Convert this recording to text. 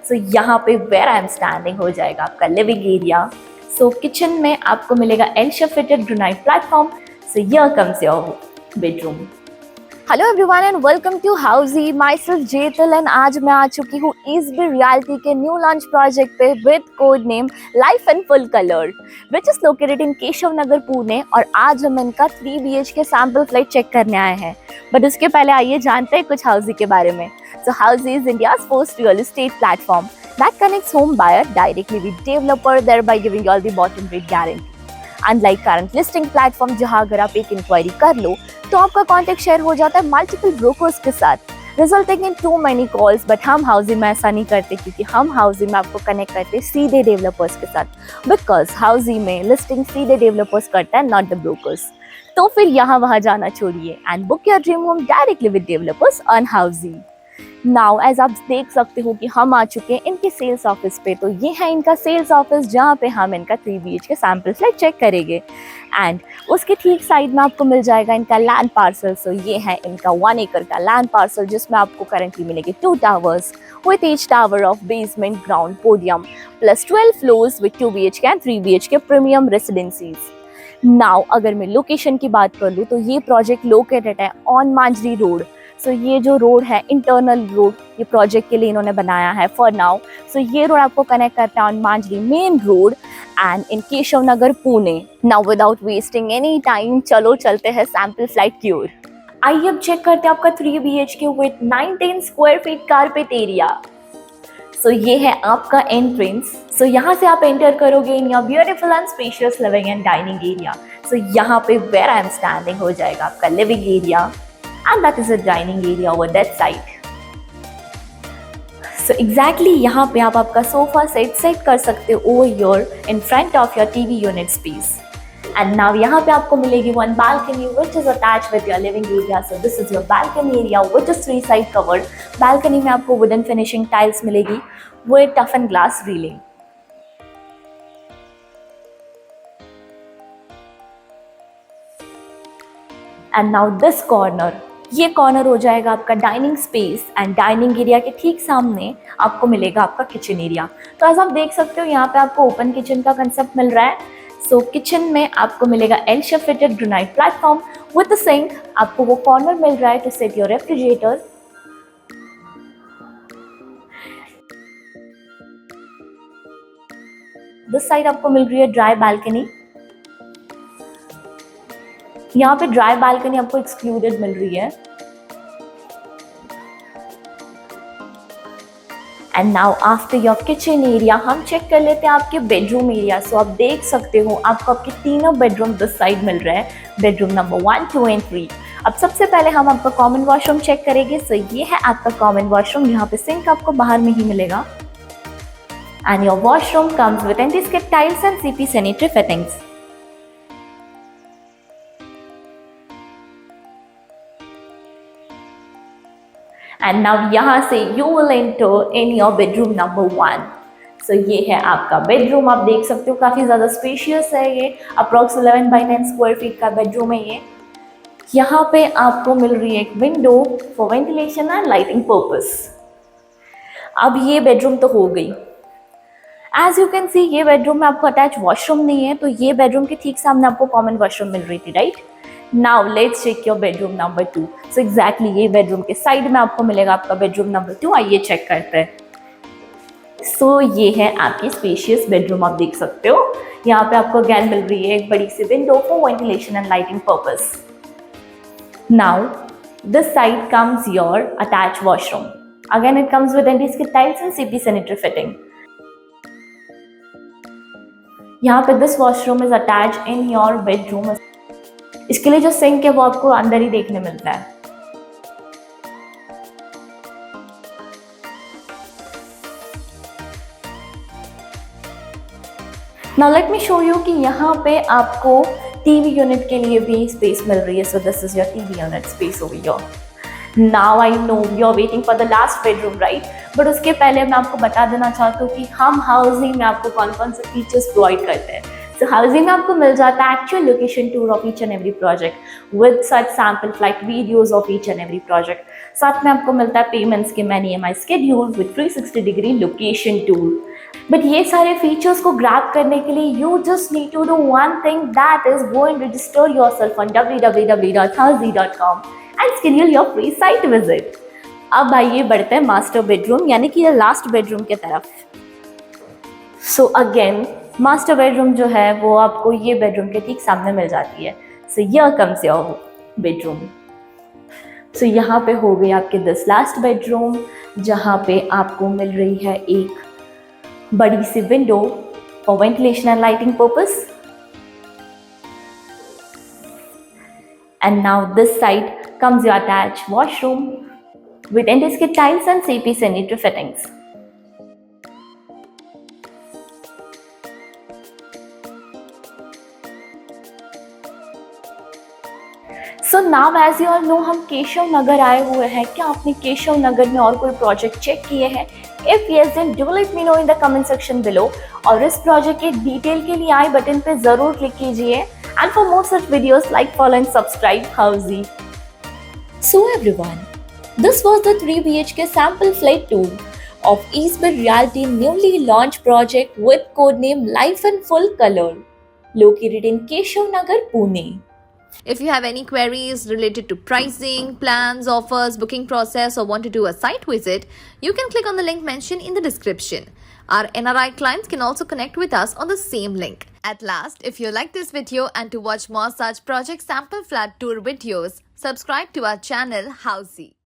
सो यहाँ पे where I am standing हो जाएगा आपका लिविंग एरिया। सो किचन में आपको मिलेगा L shape fitted granite platform. So here comes your bedroom. Hello everyone and welcome to Housiey. Myself Jetal and आज मैं आ चुकी हूँ ईज़बी रियल्टी के न्यू लॉन्च प्रोजेक्ट पे with code name life in full colour which is located in Keshav Nagar Pune. और आज हम इनका 3 BHK सैम्पल फ्लाइट चेक करने आए हैं। बट उसके पहले आइए जानते हैं कुछ हाउसी के बारे में। सो Housiey is India's first real estate platform that connects home buyer directly with developer, thereby giving you all the bottom rate guarantee. Unlike current listing platform जहाँ अगर आप एक इंक्वायरी कर लो तो आपका कॉन्टेक्ट शेयर हो जाता है मल्टीपल ब्रोकर्स के साथ, resulting in too many calls. But हम हाउसी में ऐसा नहीं करते क्योंकि हम हाउसी में आपको कनेक्ट करते सीधे डेवलपर्स के साथ, बिकॉज हाउसी में लिस्टिंग सीधे डेवलपर्स करता है, नॉट द ब्रोकर्स। तो फिर यहाँ वहाँ जाना छोड़िए and book your dream home directly with developers on Housiey. Now as आप देख सकते हो कि हम आ चुके हैं इनके सेल्स ऑफिस पे। तो ये है इनका सेल्स ऑफिस जहाँ पे हम इनका 3 BHK सैम्पल फ्लैट चेक करेंगे एंड उसके ठीक साइड में आपको मिल जाएगा इनका लैंड पार्सल। सो ये है इनका 1 एकड़ का लैंड पार्सल जिसमें आपको करंटली मिलेंगे 2 towers with each tower of basement ground podium plus 12 floors with 2 BHK and 3 BHK premium residencies. Now अगर मैं लोकेशन की बात कर लूँ तो ये प्रोजेक्ट लोकेटेड है ऑन मांजरी रोड। सो ये जो रोड है इंटरनल रोड ये प्रोजेक्ट के लिए इन्होंने बनाया है फॉर नाउ। सो ये रोड आपको कनेक्ट करता है on Manjari main road and in Keshav Nagar Pune. Now without wasting any time चलो चलते हैं सैम्पल फ्लाइट की ओर। आइए अब चेक करते हैं आपका 3 BHK with 19 square feet carpet area. So ये है आपका एंट्रेंस। सो यहाँ से आप एंटर करोगे in your beautiful and spacious living and dining area. So यहाँ पे वेयर आई एम स्टैंडिंग हो जाएगा आपका living area and that is a dining area over that side. So exactly यहाँ पे आप आपका सोफा सेट कर सकते हो over here in front of your TV unit space. And now यहाँ पे आपको मिलेगी one balcony which is attached with your living area. So this is your balcony area which is 3 side covered. Balcony में आपको wooden finishing tiles मिलेगी with toughened glass railing. And now this corner, ये corner हो जाएगा आपका dining space and dining area के ठीक सामने आपको मिलेगा आपका किचन एरिया। तो ऐसा आप देख सकते हो यहाँ पे आपको ओपन किचन का कंसेप्ट मिल रहा है। सो किचन में आपको मिलेगा L shape fitted granite platform with the sink. आपको वो कॉर्नर मिल रहा है to set your refrigerator. This side आपको मिल रही है ड्राई बालकनी। यहाँ पे ड्राई बालकनी आपको एक्सक्लूडेड मिल रही है। And now after your kitchen area हम चेक कर लेते हैं आपके बेडरूम एरिया। सो आप देख सकते हो आपको आपके तीनों बेडरूम दिस साइड मिल रहा है, बेडरूम नंबर 1, 2 एंड 3। अब सबसे पहले हम आपका कॉमन वॉशरूम चेक करेंगे। सो ये है आपका कॉमन वॉशरूम, यहाँ पे सिंक आपको बाहर में ही मिलेगा and your washroom comes with anti-skid tiles and CP sanitary fittings. And now यहाँ से you will enter in your bedroom number 1। सो ये है आपका बेडरूम, आप देख सकते हो काफ़ी ज़्यादा स्पेशियस है। ये अप्रॉक्स 11 बाई 9 स्क्वायर फीट का बेडरूम है ये। यहाँ पे आपको मिल रही है एक window for ventilation and lighting purpose. अब ये बेडरूम तो हो गई। एज यू कैन सी ये बेडरूम में आपको अटैच वॉशरूम नहीं है, तो ये बेडरूम के ठीक सामने आपको कॉमन वॉशरूम मिल रही थी, right. Now let's check your bedroom number 2। So exactly ये बेडरूम के साइड में आपको मिलेगा आपका बेडरूम नंबर 2। आइए चेक करते हैं। सो ये है आपकी स्पेशियस बेडरूम, आप देख सकते हो। यहाँ पे आपको अगेन मिल रही है एक बड़ी सी window for ventilation and lighting purpose. Now this side comes your attach washroom. Again it comes with anti-skid tiles and CP sanitary fitting. यहाँ पे this washroom is attach in your bedroom. इसके लिए जो सिंक है वो आपको अंदर ही देखने मिलता है। Now let me show you कि यहाँ पे आपको टीवी यूनिट के लिए भी स्पेस मिल रही है। So this is your TV unit space over here. Now I know you are waiting for the last bedroom, right. But उसके पहले मैं आपको बता देना चाहती हूँ कि हम हाउसिंग में आपको कौन कौन से फीचर्स प्रोवाइड करते हैं। So हाउसिंग में आपको मिल जाता है actual location tour of each and every project with such sample flight videos of each and every project. साथ में आपको मिलता है पेमेंट्स के मैन EMI schedule with 360 degree location tool. But ये सारे फीचर्स को ग्रैब करने के लिए you just need to do one thing, that is go and register yourself on www.hazy.com and schedule your free site visit. अब आइए बढ़ते हैं मास्टर बेडरूम यानी कि लास्ट बेडरूम के तरफ। सो अगेन मास्टर बेडरूम जो है वो आपको ये बेडरूम के ठीक सामने मिल जाती है। So here comes your bedroom. So यहाँ पे हो गई आपके दिस लास्ट बेडरूम, जहाँ पे आपको मिल रही है एक बड़ी सी window for ventilation and lighting purpose. And now this side comes your attached washroom with anti-skid tiles and CP sanitary fittings. So now as you all know हम केशव नगर आए हुए हैं। क्या आपने केशव नगर में और कोई प्रोजेक्ट चेक किए हैं? If yes, then do let me know in the comment section below। और इस प्रोजेक्ट के डिटेल के लिए आई बटन पे जरूर क्लिक कीजिए। And for more such videos, like, follow and subscribe Hazy। So everyone, this was the 3 BHK sample flat tour of Eastbid Realty newly launched project with codename Life in Full Color, located in Keshav Nagar, Pune. If you have any queries related to pricing, plans, offers, booking process, or want to do a site visit, you can click on the link mentioned in the description. Our NRI clients can also connect with us on the same link. At last, if you like this video and to watch more such project sample flat tour videos, subscribe to our channel Hazy.